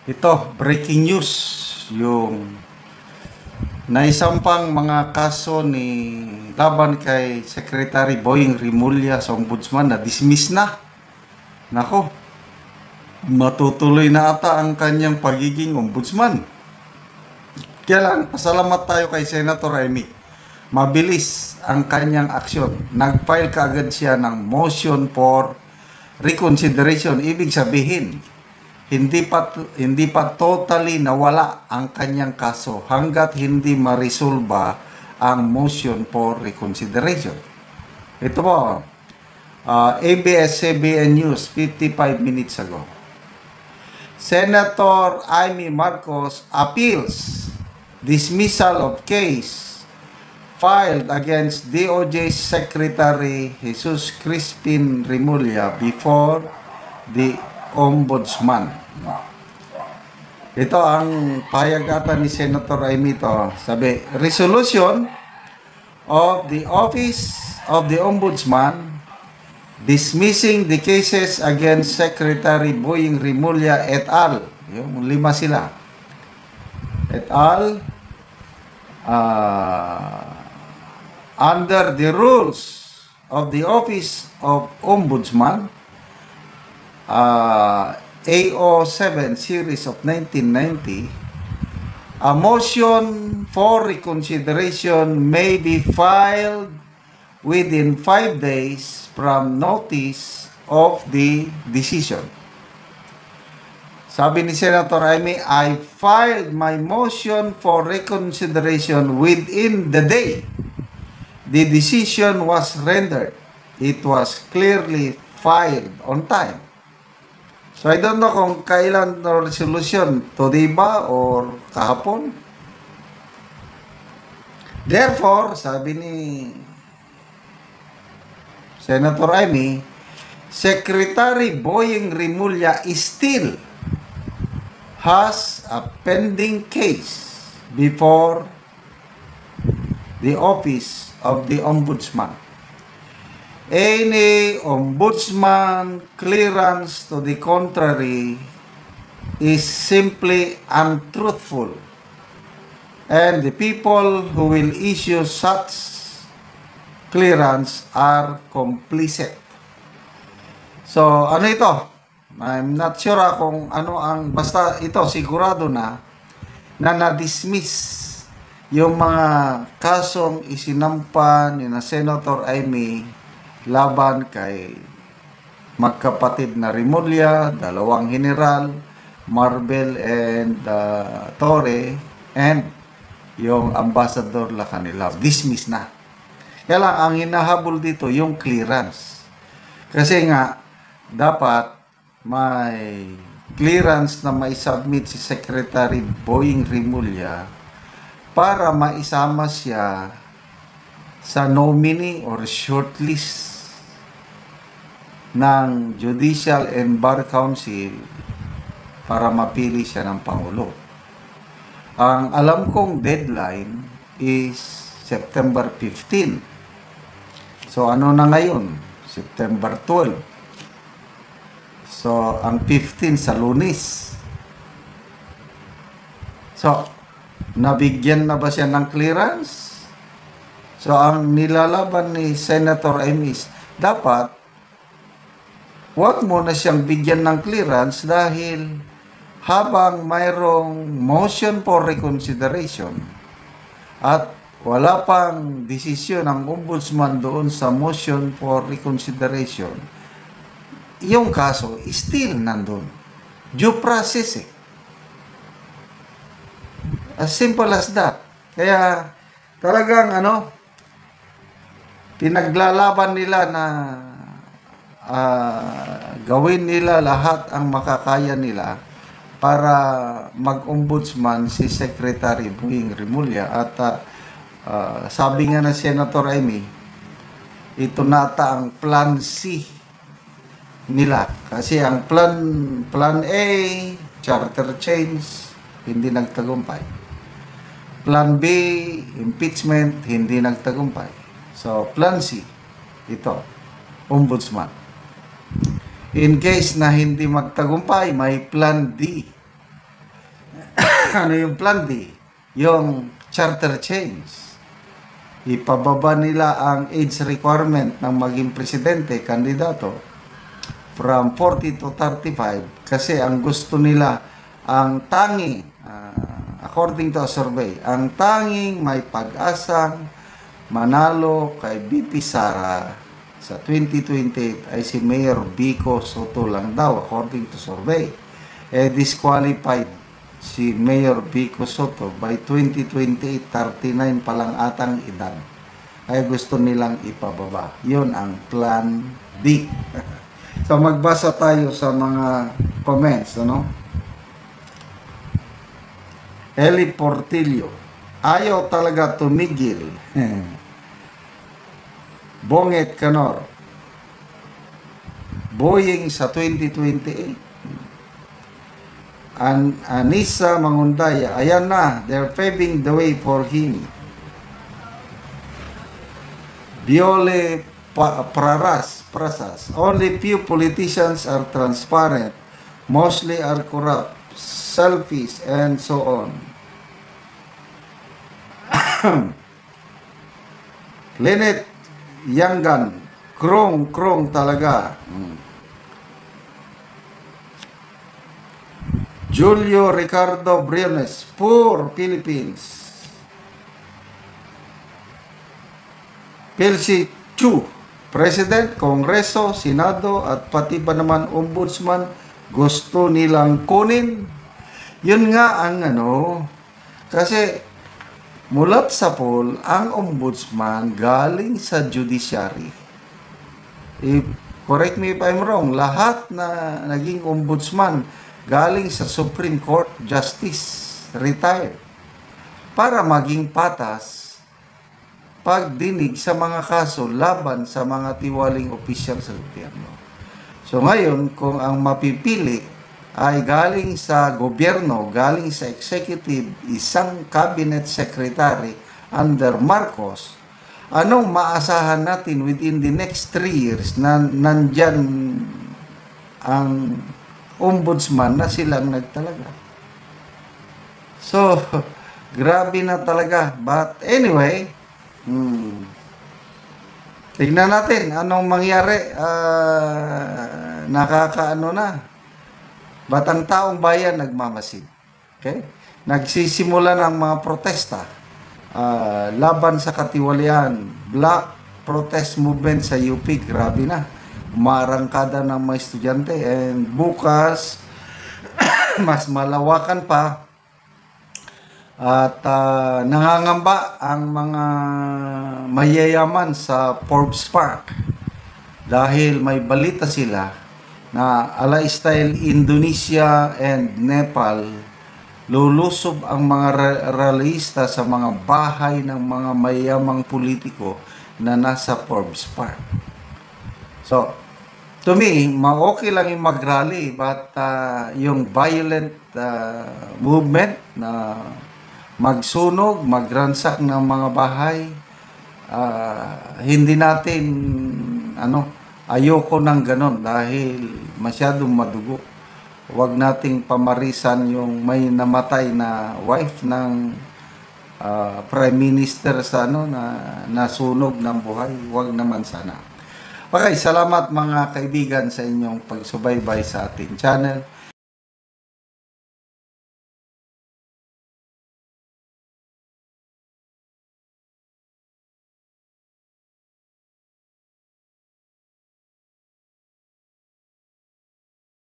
Ito, breaking news. Yung naisampang mga kaso ni laban kay Secretary Boying Rimulya sa Ombudsman na dismiss na. Nako, matutuloy na ata ang kanyang pagiging ombudsman. Kaya lang, pasalamat tayo kay Senator Amy. Mabilis ang kanyang aksyon. Nag-file kaagad siya ng motion for reconsideration. Ibig sabihin, hindi pa totally nawala ang kanyang kaso hanggat hindi ma-resolba ang motion for reconsideration. Ito po, ABS-CBN News 55 minutes ago. Senator Amy Marcos appeals dismissal of case filed against DOJ Secretary Jesus Crispin Rimulya before the Ombudsman. Ito ang pahayagatan ni Senator Amy to. Sabi, resolution of the Office of the Ombudsman dismissing the cases against Secretary Boying Rimulya et al. Yung 5 sila. Et al. Under the rules of the Office of Ombudsman, AO7 series of 1990, a motion for reconsideration may be filed within 5 days from notice of the decision. Sabi ni Senator Amy, I filed my motion for reconsideration within the day the decision was rendered. It was clearly filed on time. So I don't know kung kailan na resolution, today ba or kahapon. Therefore, sabi ni Senator Amy, Secretary Boying Rimulya still has a pending case before the Office of the Ombudsman. Any ombudsman clearance to the contrary is simply untruthful, and the people who will issue such clearance are complicit. So, ano ito? I'm not sure kung ano ang, basta ito, sigurado na na-dismiss yung mga kasong isinampan ni na Senator Amy laban kay magkapatid na Rimulya, 2 general, Marbel and Torre, and yung ambassador Lacanilao. Dismiss na. Kaya lang, ang hinahabol dito, yung clearance. Kasi nga, dapat may clearance na mai-submit si Secretary Boying Rimulya para maisama siya sa nominee or shortlist ng Judicial and Bar Council para mapili siya ng Pangulo. Ang alam kong deadline is September 15. So ano na ngayon? September 12. So ang 15 sa Lunes. So nabigyan na ba siya ng clearance? So ang nilalaban ni Senator Amy, dapat wag mo na siyang bigyan ng clearance dahil habang mayroong motion for reconsideration at wala pang desisyon ng ombudsman doon sa motion for reconsideration, yung kaso still nandun. Due process eh. As simple as that. Kaya talagang pinaglalaban nila na gawin nila lahat ang makakaya nila para mag-ombudsman si Secretary Boying Rimulya. At sabi nga ng Senator Amy, ito nata ang Plan C nila. Kasi ang Plan A, charter change, hindi nagtagumpay. Plan B, impeachment, hindi nagtagumpay. So, Plan C, ito, ombudsman. In case na hindi magtagumpay, may Plan D. Ano yung plan B? Yung charter change. Ipababa nila ang age requirement ng maging presidente, kandidato, from 40 to 35 kasi ang gusto nila, ang tanging, according to a survey, ang tanging may pag-asang manalo kay BP Sara sa 2028 ay si Mayor Vico Soto lang daw, according to survey. Disqualified si Mayor Vico Soto by 2028, 39 pa lang atang edad. Ay gusto nilang ipababa. Yun ang plan B. So magbasa tayo sa mga comments, ano? Eli Portillo, ayaw talaga tumigil. Bonget Canor, Boying sa 2028. Anissa Mangundaya, ayan na, they're paving the way for him. Viole Prasas, only few politicians are transparent, mostly are corrupt, selfish, and so on. Lynette Yangan, krong talaga. Julio Ricardo Briones, poor Philippines. Pelsi Chu, President, Kongreso, Senado, at pati ba naman Ombudsman, gusto nilang kunin. Yun nga ang kasi mulat sa poll, ang Ombudsman galing sa judiciary. Correct me if I'm wrong, lahat na naging Ombudsman galing sa Supreme Court Justice, retired, para maging patas pagdinig sa mga kaso laban sa mga tiwaling opisyal sa gobyerno. So ngayon, kung ang mapipili ay galing sa gobyerno, galing sa executive, isang cabinet secretary under Marcos, anong maasahan natin within the next 3 years na nandyan ang ombudsman na silang nagtalaga? So, grabe na talaga. But anyway, tignan natin anong mangyari. Nakakaano na. Ba't ang taong bayan nagmamasid? Okay? Nagsisimula ng mga protesta laban sa katiwalian. Black protest movement sa UP. Grabe na. Umarangkada ng mga estudyante. And bukas, mas malawakan pa. At nangangamba ang mga mayayaman sa Forbes Park dahil may balita sila na ala style Indonesia and Nepal, lulusob ang mga realista sa mga bahay ng mga mayayamang politiko na nasa Forbes Park. So, to me, okay lang yung mag-rally, but yung violent movement na magsunog, magransak ng mga bahay, hindi natin, ayoko ng ganon dahil masyadong madugo. Huwag nating pamarisan yung may namatay na wife ng Prime Minister sa na nasunog ng buhay. Huwag naman sana. Okay, salamat mga kaibigan sa inyong pagsubaybay sa ating channel.